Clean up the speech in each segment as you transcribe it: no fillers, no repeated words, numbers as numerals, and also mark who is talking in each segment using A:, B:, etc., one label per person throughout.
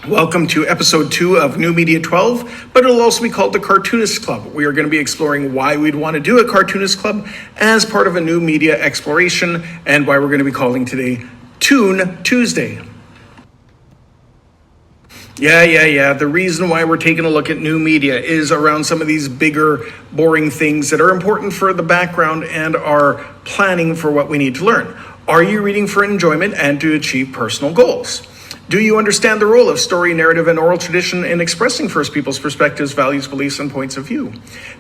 A: Welcome to episode 2 of New Media 12, but it'll also be called the Cartoonist Club. We are going to be exploring why we'd want to do a Cartoonist Club as part of a new media exploration, and why we're going to be calling today Toon Tuesday. Yeah. The reason why we're taking a look at new media is around some of these bigger, boring things that are important for the background and our planning for what we need to learn. Are you reading for enjoyment and to achieve personal goals? Do you understand the role of story, narrative, and oral tradition in expressing First Peoples perspectives, values, beliefs, and points of view?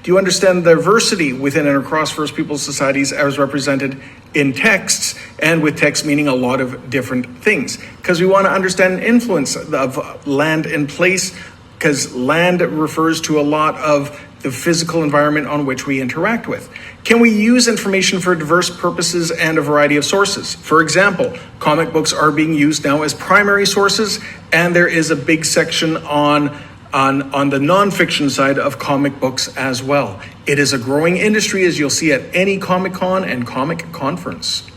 A: Do you understand the diversity within and across First Peoples societies as represented in texts, and with text meaning a lot of different things? Because we want to understand the influence of land and place, because land refers to a lot of the physical environment on which we interact with. Can we use information for diverse purposes and a variety of sources? For example, comic books are being used now as primary sources, and there is a big section on the nonfiction side of comic books as well. It is a growing industry, as you'll see at any Comic-Con and comic conference.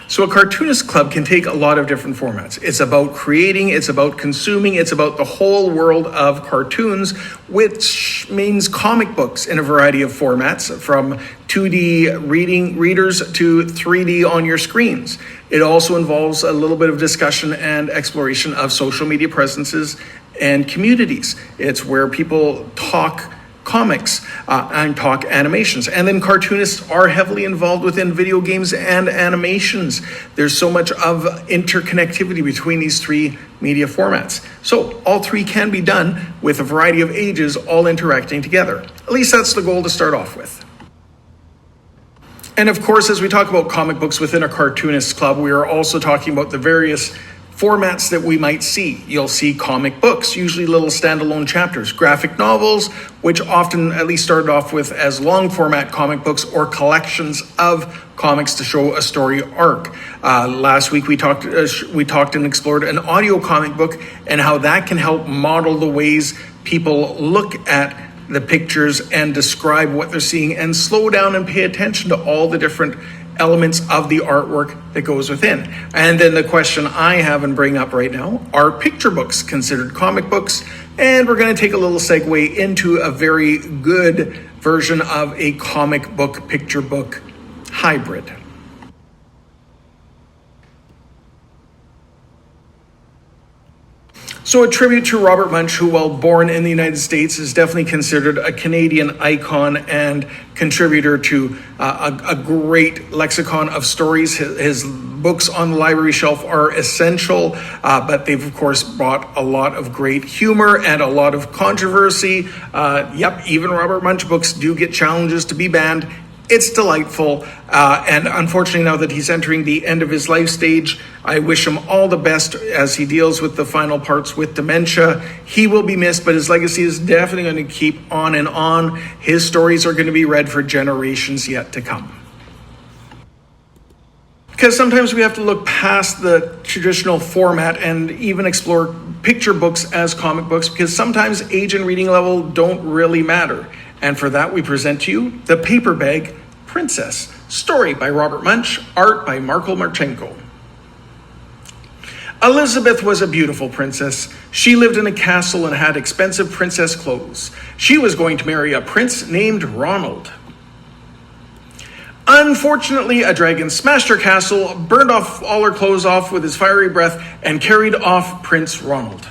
A: So a Cartoonist Club can take a lot of different formats. It's about creating, it's about consuming, it's about the whole world of cartoons, which means comic books in a variety of formats, from 2D readers to 3D on your screens. It also involves a little bit of discussion and exploration of social media presences and communities. It's where people talk comics and talk animations. And then cartoonists are heavily involved within video games and animations. There's so much of interconnectivity between these three media formats. So all three can be done with a variety of ages all interacting together. At least that's the goal to start off with. And of course, as we talk about comic books within a Cartoonist Club, we are also talking about the various formats that we might see. You'll see comic books, usually little standalone chapters, graphic novels, which often at least started off with as long format comic books or collections of comics to show a story arc. Last week we talked and explored an audio comic book and how that can help model the ways people look at the pictures and describe what they're seeing and slow down and pay attention to all the different elements of the artwork that goes within. And then the question I have and bring up right now, are picture books considered comic books? And we're going to take a little segue into a very good version of a comic book, picture book hybrid. So a tribute to Robert Munsch, who, while born in the United States, is definitely considered a Canadian icon and contributor to a great lexicon of stories. His books on the library shelf are essential, but they've, of course, brought a lot of great humor and a lot of controversy. Even Robert Munsch books do get challenges to be banned. It's delightful, and unfortunately now that he's entering the end of his life stage, I wish him all the best as he deals with the final parts with dementia. He will be missed, but his legacy is definitely going to keep on and on. His stories are going to be read for generations yet to come. Because sometimes we have to look past the traditional format and even explore picture books as comic books, because sometimes age and reading level don't really matter. And for that, we present to you The Paper Bag Princess, story by Robert Munsch, art by Marko Marchenko. Elizabeth was a beautiful princess. She lived in a castle and had expensive princess clothes. She was going to marry a prince named Ronald. Unfortunately, a dragon smashed her castle, burned off all her clothes off with his fiery breath, and carried off Prince Ronald.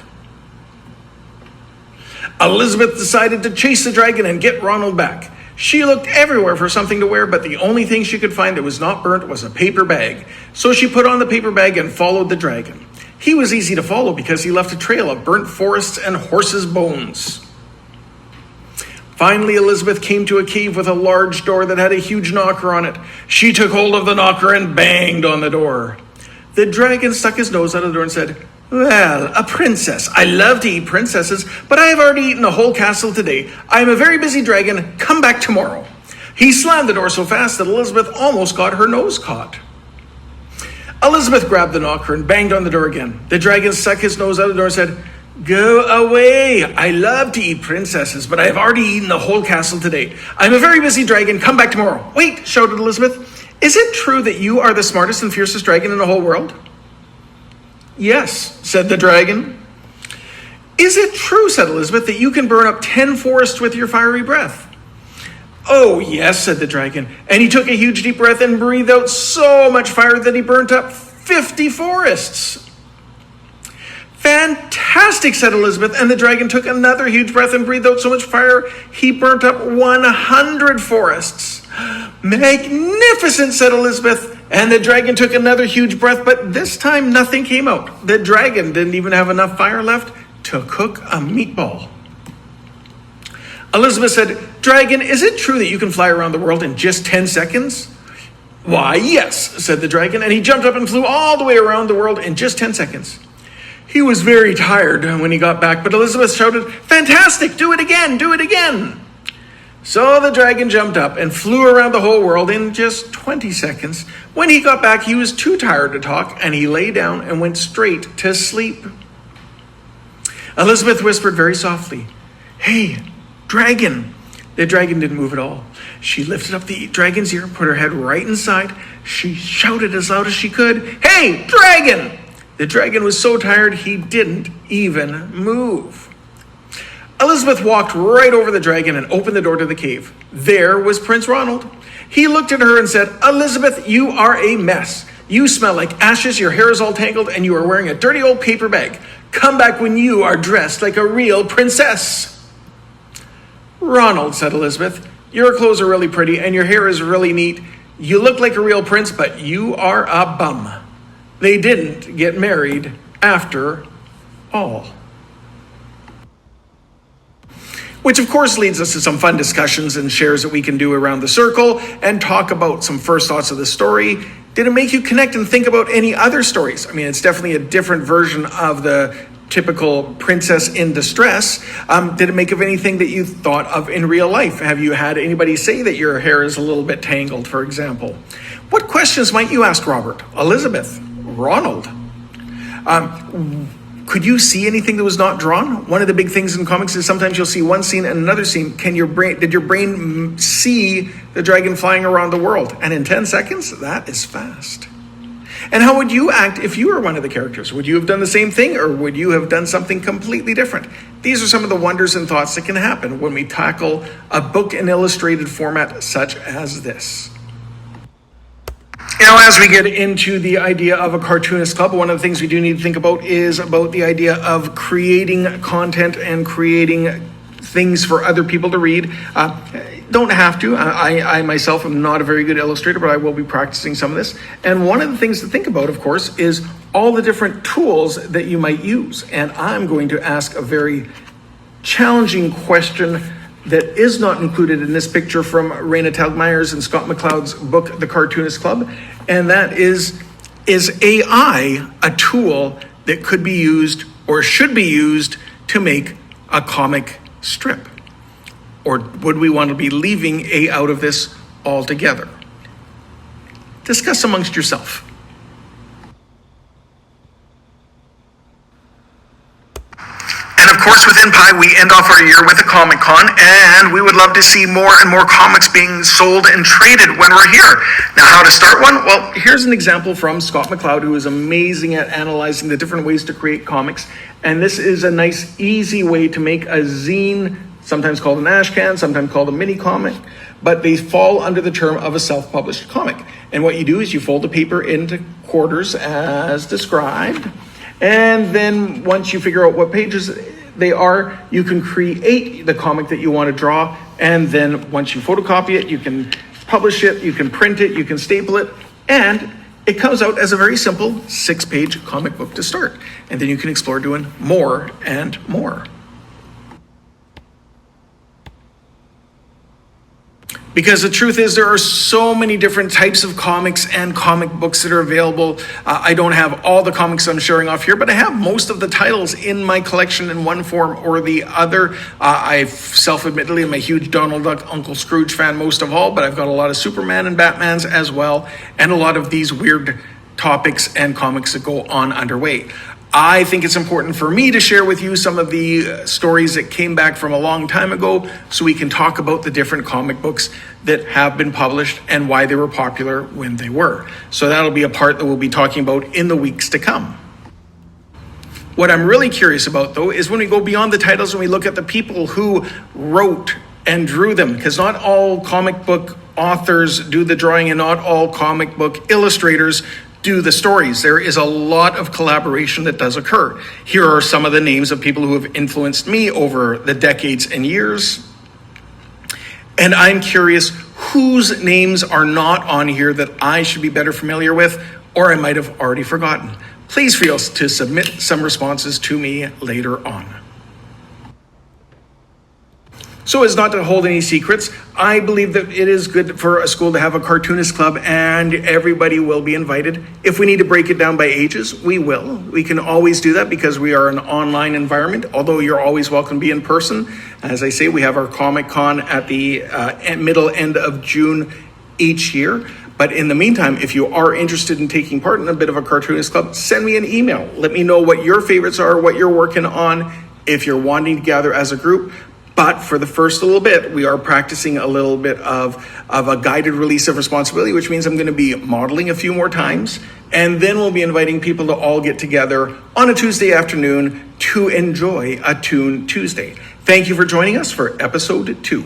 A: Elizabeth decided to chase the dragon and get Ronald back. She looked everywhere for something to wear, but the only thing she could find that was not burnt was a paper bag. So she put on the paper bag and followed the dragon. He was easy to follow because he left a trail of burnt forests and horses' bones. Finally, Elizabeth came to a cave with a large door that had a huge knocker on it. She took hold of the knocker and banged on the door. The dragon stuck his nose out of the door and said, "Well, a princess. I love to eat princesses, but I have already eaten a whole castle today. I am a very busy dragon. Come back tomorrow." He slammed the door so fast that Elizabeth almost got her nose caught. Elizabeth grabbed the knocker and banged on the door again. The dragon stuck his nose out of the door and said, "Go away. I love to eat princesses, but I have already eaten the whole castle today. I'm a very busy dragon. Come back tomorrow." "Wait," shouted Elizabeth. "Is it true that you are the smartest and fiercest dragon in the whole world?" Yes, said the dragon. Is it true, said Elizabeth, that you can burn up 10 forests with your fiery breath? Oh, yes, said the dragon. And he took a huge deep breath and breathed out so much fire that he burnt up 50 forests. Fantastic, said Elizabeth. And the dragon took another huge breath and breathed out so much fire, he burnt up 100 forests. Magnificent, said Elizabeth. And the dragon took another huge breath, but this time nothing came out. The dragon didn't even have enough fire left to cook a meatball. Elizabeth said, Dragon, is it true that you can fly around the world in just 10 seconds? Why, yes, said the dragon, and he jumped up and flew all the way around the world in just 10 seconds. He was very tired when he got back, but Elizabeth shouted, Fantastic, do it again, do it again. So the dragon jumped up and flew around the whole world in just 20 seconds. When he got back, he was too tired to talk, and he lay down and went straight to sleep. Elizabeth whispered very softly, Hey, dragon. The dragon didn't move at all. She lifted up the dragon's ear, put her head right inside. She shouted as loud as she could, Hey, dragon! The dragon was so tired he didn't even move. Elizabeth walked right over the dragon and opened the door to the cave. There was Prince Ronald. He looked at her and said, Elizabeth, you are a mess. You smell like ashes, your hair is all tangled, and you are wearing a dirty old paper bag. Come back when you are dressed like a real princess. Ronald, said Elizabeth, your clothes are really pretty and your hair is really neat. You look like a real prince, but you are a bum. They didn't get married after all. Which of course leads us to some fun discussions and shares that we can do around the circle and talk about some first thoughts of the story. Did it make you connect and think about any other stories? I mean, it's definitely a different version of the typical princess in distress. Did it make of anything that you thought of in real life? Have you had anybody say that your hair is a little bit tangled, for example? What questions might you ask Robert, Elizabeth, Ronald? Could you see anything that was not drawn? One of the big things in comics is sometimes you'll see one scene and another scene. Did your brain see the dragon flying around the world? And in 10 seconds, that is fast. And how would you act if you were one of the characters? Would you have done the same thing, or would you have done something completely different? These are some of the wonders and thoughts that can happen when we tackle a book in illustrated format such as this. Now, as we get into the idea of a cartoonist club, one of the things we do need to think about is about the idea of creating content and creating things for other people to read. Don't have to. I myself am not a very good illustrator, but I will be practicing some of this. And one of the things to think about, of course, is all the different tools that you might use. And I'm going to ask a very challenging question that is not included in this picture from Raina Telgemeyer's and Scott McCloud's book, The Cartoonist Club. And that is AI a tool that could be used or should be used to make a comic strip? Or would we want to be leaving A out of this altogether? Discuss amongst yourself. And of course, within Pi, we end off our year with a Comic Con, and we would love to see more and more comics being sold and traded when we're here. Now, how to start one? Well, here's an example from Scott McCloud, who is amazing at analyzing the different ways to create comics. And this is a nice, easy way to make a zine, sometimes called an ashcan, sometimes called a mini comic, but they fall under the term of a self-published comic. And what you do is you fold the paper into quarters as described, and then once you figure out what pages they are, you can create the comic that you want to draw, and then once you photocopy it, you can publish it, you can print it, you can staple it, and it comes out as a very simple 6-page comic book to start. And then you can explore doing more and more. Because the truth is, there are so many different types of comics and comic books that are available. I don't have all the comics I'm showing off here, but I have most of the titles in my collection in one form or the other. I self-admittedly am a huge Donald Duck, Uncle Scrooge fan most of all, but I've got a lot of Superman and Batmans as well, and a lot of these weird topics and comics that go on underway. I think it's important for me to share with you some of the stories that came back from a long time ago so we can talk about the different comic books that have been published and why they were popular when they were. So that'll be a part that we'll be talking about in the weeks to come. What I'm really curious about, though, is when we go beyond the titles and we look at the people who wrote and drew them, because not all comic book authors do the drawing and not all comic book illustrators do the stories. There is a lot of collaboration that does occur. Here are some of the names of people who have influenced me over the decades and years. And I'm curious whose names are not on here that I should be better familiar with, or I might have already forgotten. Please feel to submit some responses to me later on. So as not to hold any secrets, I believe that it is good for a school to have a cartoonist club and everybody will be invited. If we need to break it down by ages, we will. We can always do that because we are an online environment, although you're always welcome to be in person. As I say, we have our Comic Con at the middle end of June each year. But in the meantime, if you are interested in taking part in a bit of a cartoonist club, send me an email. Let me know what your favorites are, what you're working on, if you're wanting to gather as a group. But for the first little bit, we are practicing a little bit of a guided release of responsibility, which means I'm going to be modeling a few more times. And then we'll be inviting people to all get together on a Tuesday afternoon to enjoy a Toon Tuesday. Thank you for joining us for episode 2.